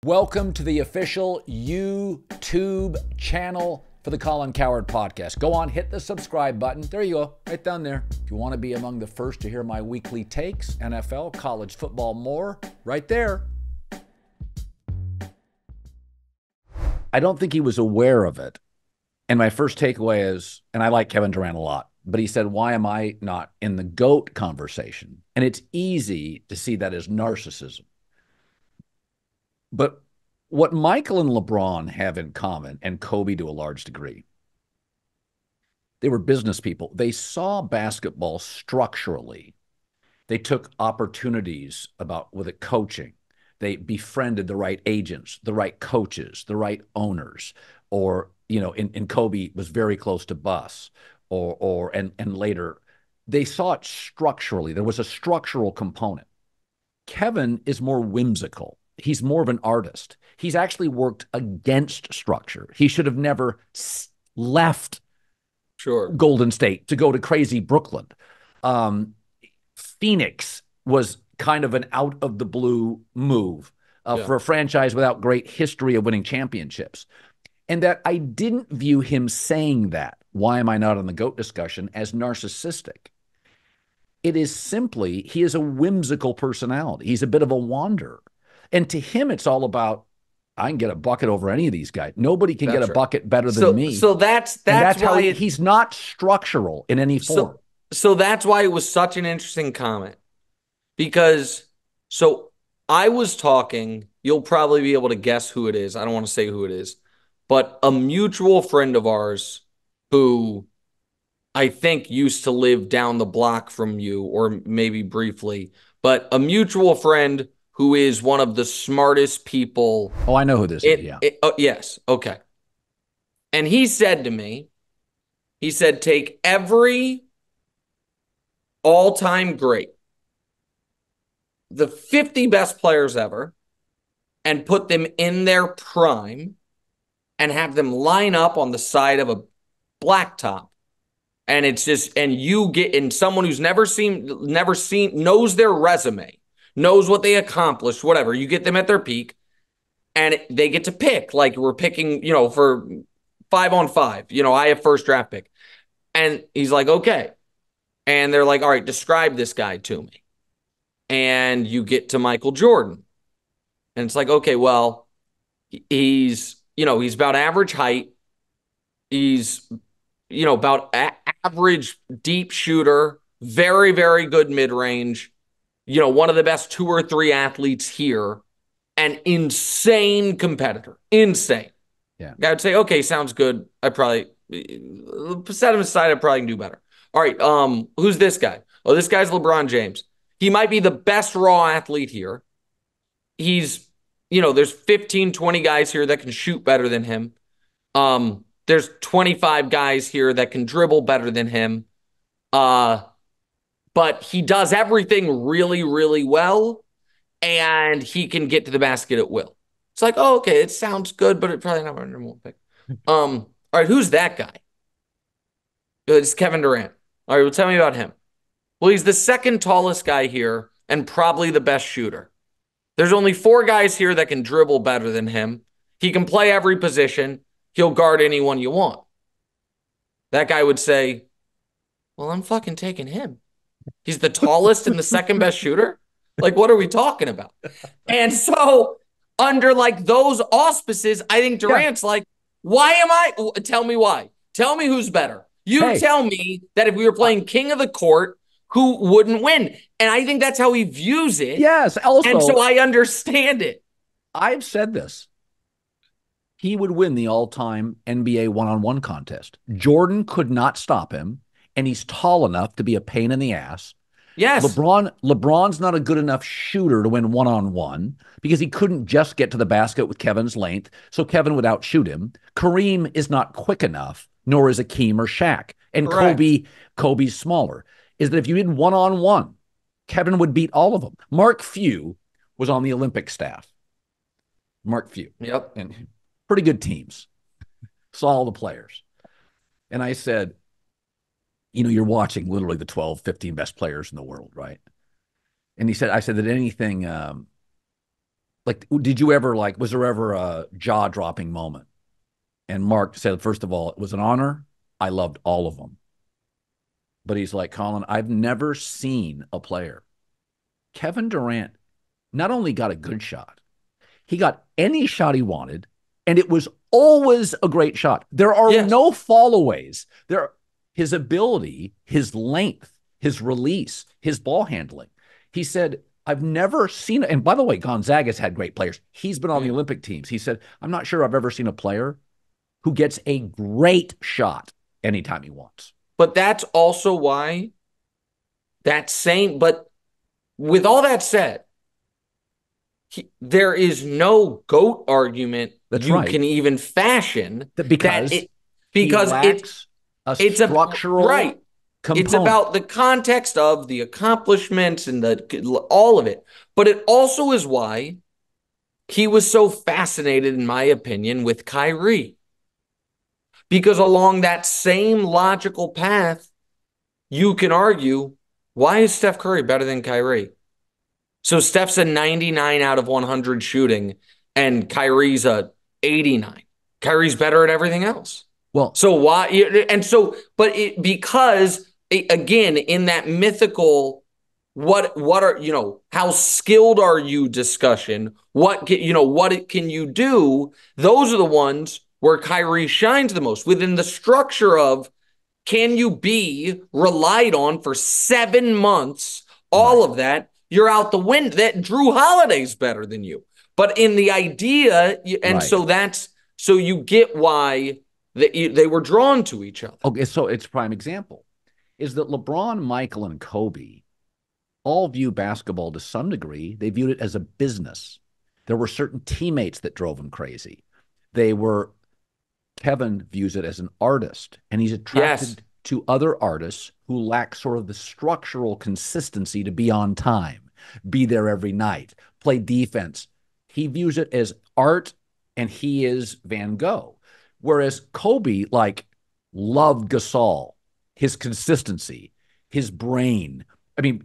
Welcome to the official YouTube channel for the Colin Cowherd podcast. Go on, hit the subscribe button. There you go, right down there. If you want to be among the first to hear my weekly takes, NFL, college football, more, right there. I don't think he was aware of it. And my first takeaway is, and I like Kevin Durant a lot, but he said, why am I not in the GOAT conversation? And it's easy to see that as narcissism. But what Michael and LeBron have in common, and Kobe to a large degree, they were business people. They saw basketball structurally. They took opportunities with it coaching. They befriended the right agents, the right coaches, the right owners, or, you know, in Kobe was very close to bus, and later they saw it structurally. There was a structural component. Kevin is more whimsical. He's more of an artist. He's actually worked against structure. He should have never left Golden State to go to crazy Brooklyn. Phoenix was kind of an out-of-the-blue move for a franchise without great history of winning championships. And that I didn't view him saying that, why am I not on the GOAT discussion, as narcissistic. It is simply, he is a whimsical personality. He's a bit of a wanderer. And to him, it's all about, I can get a bucket over any of these guys. Nobody can get a bucket better than me. So that's why he's not structural in any form. So that's why it was such an interesting comment. Because, so I was talking, you'll probably be able to guess who it is. I don't want to say who it is. But a mutual friend of ours who I think used to live down the block from you, or maybe briefly, but a mutual friend who is one of the smartest people. Oh, I know who this is, yeah. Yes, okay. And he said to me, he said, take every all-time great, the 50 best players ever, and put them in their prime and have them line up on the side of a blacktop. And it's just, and you get in someone who's never seen, knows their resume, knows what they accomplished, whatever. You get them at their peak, and they get to pick. Like we're picking, you know, for 5-on-5. You know, I have first draft pick. And he's like, okay. And they're like, all right, describe this guy to me. And you get to Michael Jordan. And it's like, okay, well, he's about average height. He's, about average deep shooter, very, very good mid-range. One of the best 2 or 3 athletes here, an insane competitor. Insane. Yeah. I would say, okay, sounds good. I probably set him aside. I probably can do better. All right. Who's this guy? Oh, this guy's LeBron James. He might be the best raw athlete here. He's, there's 15, 20 guys here that can shoot better than him. There's 25 guys here that can dribble better than him. But he does everything really, really well, and he can get to the basket at will. It's like, oh, okay, it sounds good, but it's probably not my number one pick. All right, who's that guy? It's Kevin Durant. All right, well, tell me about him. Well, he's the second tallest guy here and probably the best shooter. There's only 4 guys here that can dribble better than him. He can play every position. He'll guard anyone you want. That guy would say, well, I'm fucking taking him. He's the tallest and the second best shooter? Like, what are we talking about? And so, under, like, those auspices, I think Durant's like, why am I? Tell me why. Tell me who's better. You tell me that if we were playing king of the court, who wouldn't win? And I think that's how he views it. Yes, also. And so I understand it. I've said this. He would win the all-time NBA one-on-one contest. Jordan could not stop him, and he's tall enough to be a pain in the ass. Yes. LeBron's not a good enough shooter to win one-on-one because he couldn't just get to the basket with Kevin's length, so Kevin would outshoot him. Kareem is not quick enough, nor is Akeem or Shaq. And Kobe's smaller. Is that if you did one-on-one, Kevin would beat all of them. Mark Few was on the Olympic staff. Mark Few. Yep. And pretty good teams. Saw all the players. And I said, you're watching literally the 12, 15 best players in the world, right? And I said that anything Like, did you ever like? Was there ever a jaw dropping moment? And Mark said, first of all, it was an honor. I loved all of them. But he's like, Colin, I've never seen a player. Kevin Durant not only got a good shot, he got any shot he wanted, and it was always a great shot. There are Yes. no fallaways. There, his ability, his length, his release, his ball handling. He said, I've never seen it. And by the way, Gonzaga's had great players. He's been on the Yeah. Olympic teams. He said, I'm not sure I've ever seen a player who gets a great shot anytime he wants. But that's also why but with all that said, there is no GOAT argument That's you right. can even fashion That that because it he because lacks a it's a structural right. It's component. about the context of the accomplishments and all of it. But it also is why he was so fascinated, in my opinion, with Kyrie. Because along that same logical path, you can argue, why is Steph Curry better than Kyrie? So Steph's a 99 out of 100 shooting, and Kyrie's a 89. Kyrie's better at everything else. Well, So why? And so, but because again, in that mythical, what are how skilled are you discussion? What can you do? Those are the ones where Kyrie shines the most within the structure of, can you be relied on for 7 months? All right, of that, you're out the window. That Drew Holiday's better than you. But in the idea, and right. so you get why they were drawn to each other. Okay, so its prime example is that LeBron, Michael, and Kobe all view basketball to some degree. They viewed it as a business. There were certain teammates that drove him crazy. They were Kevin views it as an artist, and he's Yes, attracted to other artists who lack sort of the structural consistency to be on time, be there every night, play defense. He views it as art, and he is Van Gogh. Whereas Kobe, like, loved Gasol, his consistency, his brain. I mean,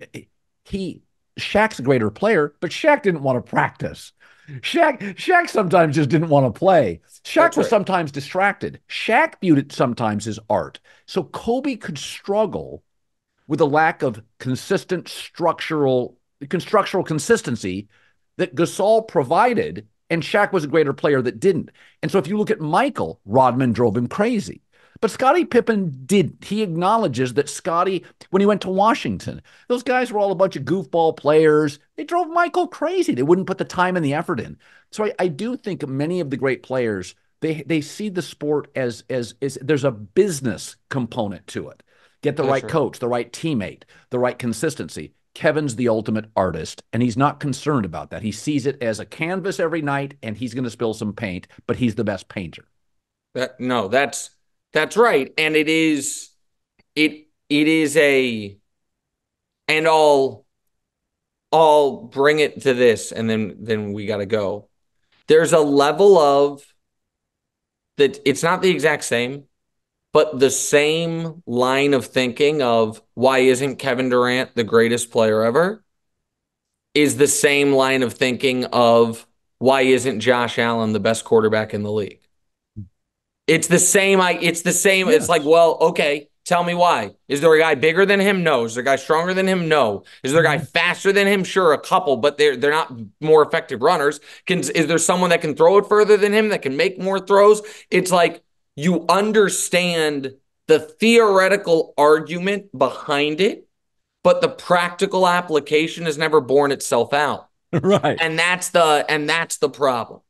he Shaq's a greater player, but Shaq didn't want to practice. Shaq sometimes just didn't want to play. Shaq that's was right. sometimes distracted. Shaq viewed it sometimes as art. So Kobe could struggle with a lack of consistent structural consistency that Gasol provided, and Shaq was a greater player that didn't. And so if you look at Michael, Rodman drove him crazy. But Scottie Pippen did. He acknowledges that Scottie, when he went to Washington, those guys were all a bunch of goofball players. They drove Michael crazy. They wouldn't put the time and the effort in. So I do think many of the great players, they see the sport as there's a business component to it. Get the That's right right. coach, the right teammate, the right consistency. Kevin's the ultimate artist, and he's not concerned about that. He sees it as a canvas every night, and he's going to spill some paint, but he's the best painter. No, that's right. And it is a and I'll bring it to this, and then we got to go. There's a level of that, it's not the exact same, but the same line of thinking of, why isn't Kevin Durant the greatest player ever, is the same line of thinking of, why isn't Josh Allen the best quarterback in the league? It's the same. It's the same. It's like, Yes. well, okay, tell me why. Is there a guy bigger than him? No. Is there a guy stronger than him? No. Is there a guy faster than him? Sure, a couple, but they're not more effective runners. Is there someone that can throw it further than him, that can make more throws? It's like, you understand the theoretical argument behind it, but the practical application has never borne itself out. Right. And that's the problem.